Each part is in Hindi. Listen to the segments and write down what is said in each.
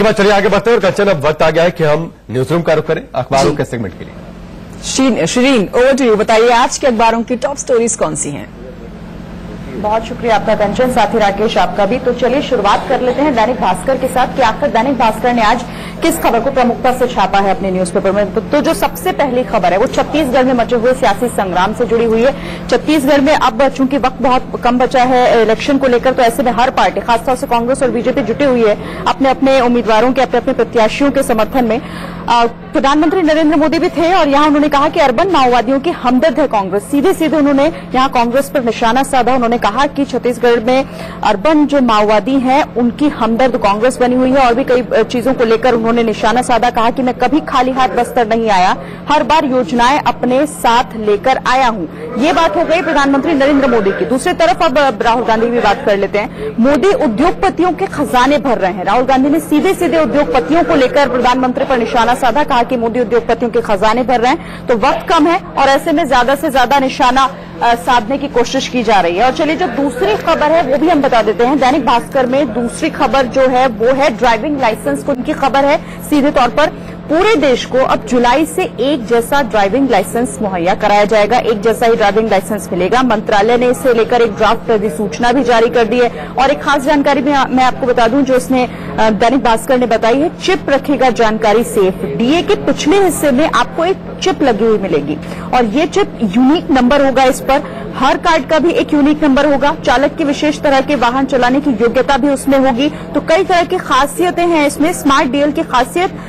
धन्यवाद। चलिए आगे बढ़ते हैं और कंचन, अब वक्त आ गया है कि हम न्यूज रूम का रुख करें अखबारों के सेगमेंट के लिए। Shareen, over to you. बताइए आज के अखबारों की टॉप स्टोरीज कौन सी हैं? बहुत शुक्रिया आपका कंचन, साथ ही राकेश आपका भी। तो चलिए शुरुआत कर लेते हैं दैनिक भास्कर के साथ कि आखिर दैनिक भास्कर ने आज किस खबर को प्रमुखता से छापा है अपने न्यूज़पेपर में। तो जो सबसे पहली खबर है वो छत्तीसगढ़ में मचे हुए सियासी संग्राम से जुड़ी हुई है। छत्तीसगढ़ में अब चूंकि वक्त बहुत कम बचा है इलेक्शन को लेकर, तो ऐसे में हर पार्टी, खासतौर से कांग्रेस और बीजेपी जुटी हुई है अपने अपने उम्मीदवारों के, अपने अपने प्रत्याशियों के समर्थन में। प्रधानमंत्री नरेंद्र मोदी भी थे और यहां उन्होंने कहा कि अर्बन माओवादियों की हमदर्द है कांग्रेस। सीधे सीधे उन्होंने यहां कांग्रेस पर निशाना साधा। उन्होंने कहा कि छत्तीसगढ़ में अर्बन जो माओवादी हैं उनकी हमदर्द कांग्रेस बनी हुई है और भी कई चीजों को लेकर उन्होंने निशाना साधा। कहा कि मैं कभी खाली हाथ बस्तर नहीं आया, हर बार योजनाएं अपने साथ लेकर आया हूं। ये बात हो गई प्रधानमंत्री नरेंद्र मोदी की। दूसरी तरफ अब राहुल गांधी की बात कर लेते हैं। मोदी उद्योगपतियों के खजाने भर रहे हैं। राहुल गांधी ने सीधे सीधे उद्योगपतियों को लेकर प्रधानमंत्री पर निशाना साधा। कहा कि मोदी उद्योगपतियों के खजाने भर रहे हैं, तो वक्त कम है और ऐसे में ज्यादा से ज्यादा निशाना साधने की कोशिश की जा रही है। और चलिए जो दूसरी खबर है वो भी हम बता देते हैं। दैनिक भास्कर में दूसरी खबर जो है वो है ड्राइविंग लाइसेंस को। उनकी खबर है सीधे तौर पर पूरे देश को अब जुलाई से एक जैसा ड्राइविंग लाइसेंस मुहैया कराया जाएगा, एक जैसा ही ड्राइविंग लाइसेंस मिलेगा। मंत्रालय ने इसे लेकर एक ड्राफ्ट अधिसूचना भी जारी कर दी है। और एक खास जानकारी भी मैं आपको बता दूं जो इसने दैनिक भास्कर ने बताई है। चिप रखेगा जानकारी सेफ। डीए के पिछले हिस्से में आपको एक चिप लगी हुई मिलेगी और ये चिप यूनिक नंबर होगा। इस पर हर कार्ड का भी एक यूनिक नंबर होगा। चालक की विशेष तरह के वाहन चलाने की योग्यता भी उसमें होगी। तो कई तरह की खासियतें हैं इसमें। स्मार्ट डीएल की खासियत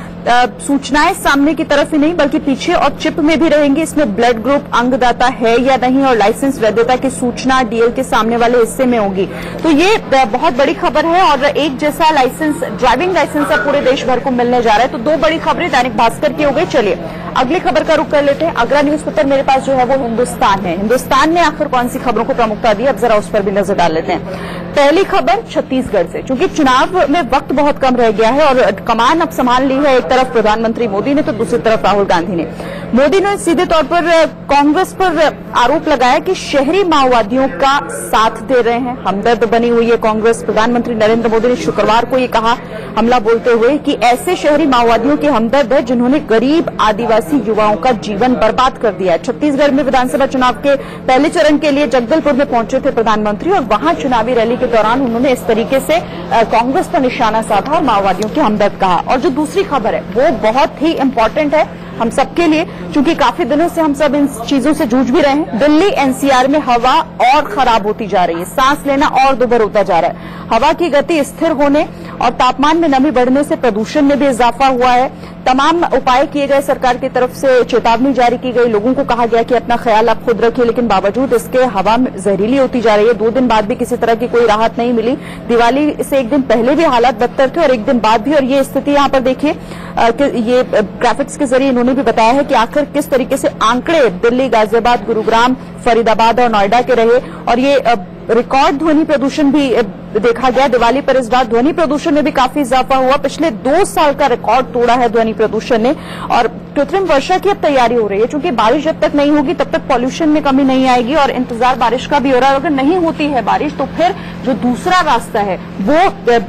सूचनाएं सामने की तरफ ही नहीं बल्कि पीछे और चिप में भी रहेंगी। इसमें ब्लड ग्रुप, अंगदाता है या नहीं और लाइसेंस वैधता की सूचना डीएल के सामने वाले हिस्से में होगी। तो ये बहुत बड़ी खबर है और एक जैसा लाइसेंस, ड्राइविंग लाइसेंस अब पूरे देश भर को मिलने जा रहा है। तो दो बड़ी खबरें दैनिक भास्कर की हो गई। चलिए अगली खबर का रुख कर लेते हैं। अगला न्यूज़पेपर मेरे पास जो है वो हिंदुस्तान है। हिंदुस्तान ने आखिर कौन सी खबरों को प्रमुखता दी, अब जरा उस पर भी नजर डाल लेते हैं। पहली खबर छत्तीसगढ़ से, क्योंकि चुनाव में वक्त बहुत कम रह गया है और कमान अब संभाल ली है एक तरफ प्रधानमंत्री मोदी ने तो दूसरी तरफ राहुल गांधी ने। मोदी ने सीधे तौर पर कांग्रेस पर आरोप लगाया कि शहरी माओवादियों का साथ दे रहे हैं, हमदर्द बनी हुई है कांग्रेस। प्रधानमंत्री नरेंद्र मोदी ने शुक्रवार को ये कहा हमला बोलते हुए कि ऐसे शहरी माओवादियों के हमदर्द है जिन्होंने गरीब आदिवासी युवाओं का जीवन बर्बाद कर दिया है। छत्तीसगढ़ में विधानसभा चुनाव के पहले चरण के लिए जगदलपुर में पहुंचे थे प्रधानमंत्री और वहां चुनावी रैली के दौरान उन्होंने इस तरीके से कांग्रेस पर निशाना साधा और माओवादियों के हमदर्द कहा। और जो दूसरी खबर है वो बहुत ही इंपॉर्टेंट है हम सबके लिए, क्योंकि काफी दिनों से हम सब इन चीजों से जूझ भी रहे हैं। दिल्ली एनसीआर में हवा और खराब होती जा रही है, सांस लेना और दुभर होता जा रहा है। हवा की गति स्थिर होने और तापमान में नमी बढ़ने से प्रदूषण में भी इजाफा हुआ है। तमाम उपाय किए गए, सरकार की तरफ से चेतावनी जारी की गई, लोगों को कहा गया कि अपना ख्याल आप खुद रखिए, लेकिन बावजूद इसके हवा जहरीली होती जा रही है। 2 दिन बाद भी किसी तरह की कोई राहत नहीं मिली। दिवाली से एक दिन पहले भी हालात बदतर थे और एक दिन बाद भी। और ये स्थिति यहाँ पर देखिए ये ग्राफिक्स के जरिए इन्होंने भी बताया है कि आखिर किस तरीके से आंकड़े दिल्ली, गाजियाबाद, गुरुग्राम, फरीदाबाद और नोएडा के रहे। और ये रिकॉर्ड ध्वनि प्रदूषण भी देखा गया दिवाली पर। इस बार ध्वनि प्रदूषण में भी काफी इजाफा हुआ। पिछले 2 साल का रिकॉर्ड तोड़ा है ध्वनि प्रदूषण ने। और कृत्रिम वर्षा की अब तैयारी हो रही है, क्योंकि बारिश जब तक नहीं होगी तब तक पॉल्यूशन में कमी नहीं आएगी और इंतजार बारिश का भी हो रहा है। अगर नहीं होती है बारिश तो फिर जो दूसरा रास्ता है वो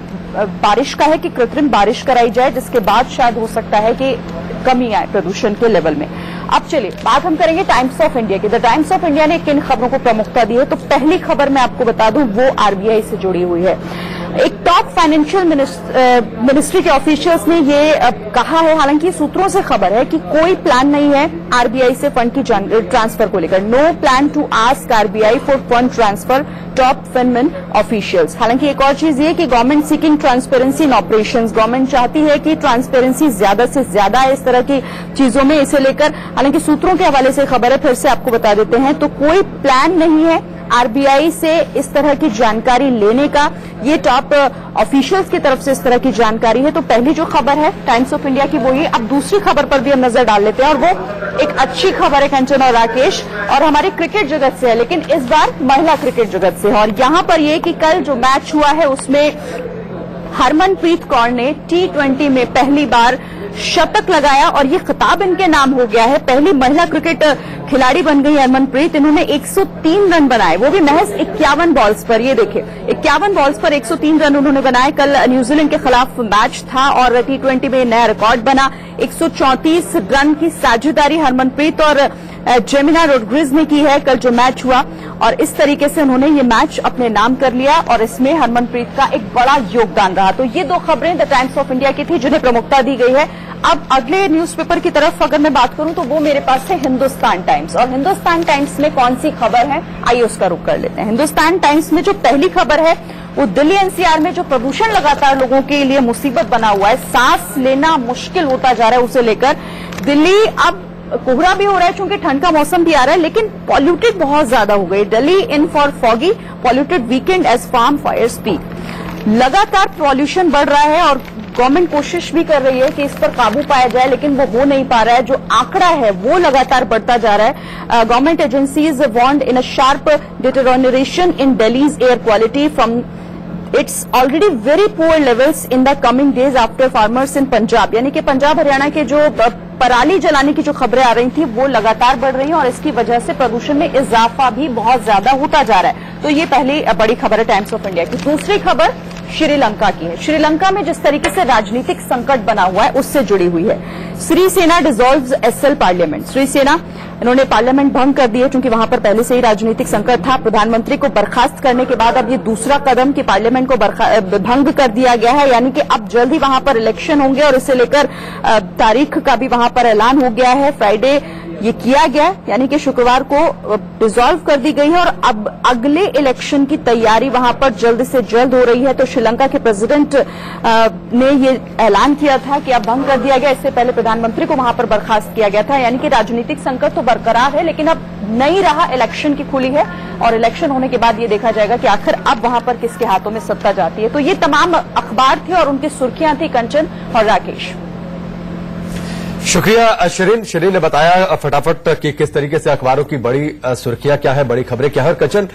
बारिश का है कि कृत्रिम बारिश कराई जाए, जिसके बाद शायद हो सकता है कि कमी आए प्रदूषण के लेवल में। अब चलिए बात हम करेंगे टाइम्स ऑफ इंडिया की। द टाइम्स ऑफ इंडिया ने किन खबरों को प्रमुखता दी है, तो पहली खबर मैं आपको बता दूं वो आरबीआई से जुड़ी हुई है। एक टॉप फाइनेंशियल मिनिस्ट्री के ऑफिशियल्स ने ये कहा है, हालांकि सूत्रों से खबर है कि कोई प्लान नहीं है आरबीआई से फंड की ट्रांसफर को लेकर। No plan to ask RBI for fund transfer, top FinMin officials. हालांकि एक और चीज ये कि government seeking transparency in operations, government चाहती है कि ट्रांसपेरेंसी ज्यादा से ज्यादा है इस तरह की चीजों में, इसे लेकर हालांकि सूत्रों के हवाले से खबर है, फिर से आपको बता देते हैं। तो कोई प्लान नहीं है आरबीआई से इस तरह की जानकारी लेने का, ये टॉप ऑफिशियल्स की तरफ से इस तरह की जानकारी है। तो पहली जो खबर है टाइम्स ऑफ इंडिया की वो ये। अब दूसरी खबर पर भी हम नजर डाल लेते हैं और वो एक अच्छी खबर है कंचन और राकेश, और हमारी क्रिकेट जगत से है, लेकिन इस बार महिला क्रिकेट जगत से है। और यहां पर ये कि कल जो मैच हुआ है उसमें हरमनप्रीत कौर ने T20 में पहली बार शतक लगाया और ये खिताब इनके नाम हो गया है। पहली महिला क्रिकेट खिलाड़ी बन गई हरमनप्रीत। इन्होंने 103 रन बनाए, वो भी महज 51 बॉल्स पर। ये देखिए 51 बॉल्स पर 103 रन उन्होंने बनाए। कल न्यूजीलैंड के खिलाफ मैच था और T20 में नया रिकॉर्ड बना। 134 रन की साझेदारी हरमनप्रीत और जेमिना रोड्रिग्स ने की है कल जो मैच हुआ, और इस तरीके से उन्होंने ये मैच अपने नाम कर लिया और इसमें हरमनप्रीत का एक बड़ा योगदान रहा। तो ये दो खबरें द टाइम्स ऑफ इंडिया की थी जिन्हें प्रमुखता दी गई है। अब अगले न्यूज़पेपर की तरफ अगर मैं बात करूं तो वो मेरे पास है हिंदुस्तान टाइम्स, और हिंदुस्तान टाइम्स में कौन सी खबर है आइए उसका रुख कर लेते हैं। हिंदुस्तान टाइम्स में जो पहली खबर है वो दिल्ली एनसीआर में जो प्रदूषण लगातार लोगों के लिए मुसीबत बना हुआ है, सांस लेना मुश्किल होता जा रहा है, उसे लेकर दिल्ली अब कोहरा भी हो रहा है चूंकि ठंड का मौसम भी आ रहा है, लेकिन पॉल्यूटेड बहुत ज्यादा हो गई। Delhi in for foggy polluted weekend as farm fire spike. लगातार पॉल्यूशन बढ़ रहा है और गवर्नमेंट कोशिश भी कर रही है कि इस पर काबू पाया जाए, लेकिन वो हो नहीं पा रहा है। जो आंकड़ा है वो लगातार बढ़ता जा रहा है। Government agencies warned in a sharp deterioration in Delhi's air quality from its already very poor levels in the coming days after farmers in Punjab. यानी कि पंजाब हरियाणा के जो पराली जलाने की जो खबरें आ रही थी वो लगातार बढ़ रही हैं और इसकी वजह से प्रदूषण में इजाफा भी बहुत ज्यादा होता जा रहा है। तो ये पहली बड़ी खबर है टाइम्स ऑफ इंडिया की। दूसरी खबर श्रीलंका की है। श्रीलंका में जिस तरीके से राजनीतिक संकट बना हुआ है उससे जुड़ी हुई है। Sirisena dissolves SL parliament. Sirisena इन्होंने पार्लियामेंट भंग कर दी है क्योंकि वहां पर पहले से ही राजनीतिक संकट था। प्रधानमंत्री को बर्खास्त करने के बाद अब ये दूसरा कदम कि पार्लियामेंट को भंग कर दिया गया है, यानी कि अब जल्द ही वहां पर इलेक्शन होंगे और इसे लेकर तारीख का भी वहां पर ऐलान हो गया है। फ्राइडे ये किया गया, यानी कि शुक्रवार को डिसॉल्व कर दी गई है और अब अगले इलेक्शन की तैयारी वहां पर जल्द से जल्द हो रही है। तो श्रीलंका के प्रेसिडेंट ने ये ऐलान किया था कि अब भंग कर दिया गया। इससे पहले प्रधानमंत्री को वहां पर बर्खास्त किया गया था। यानी कि राजनीतिक संकट तो बरकरार है, लेकिन अब नहीं रहा, इलेक्शन की खुली है और इलेक्शन होने के बाद ये देखा जाएगा कि आखिर अब वहां पर किसके हाथों में सत्ता जाती है। तो ये तमाम अखबार थे और उनकी सुर्खियां थी कंचन और राकेश। शुक्रिया शिरीन ने बताया फटाफट कि किस तरीके से अखबारों की बड़ी सुर्खियां क्या है, बड़ी खबरें क्या है। और कंचन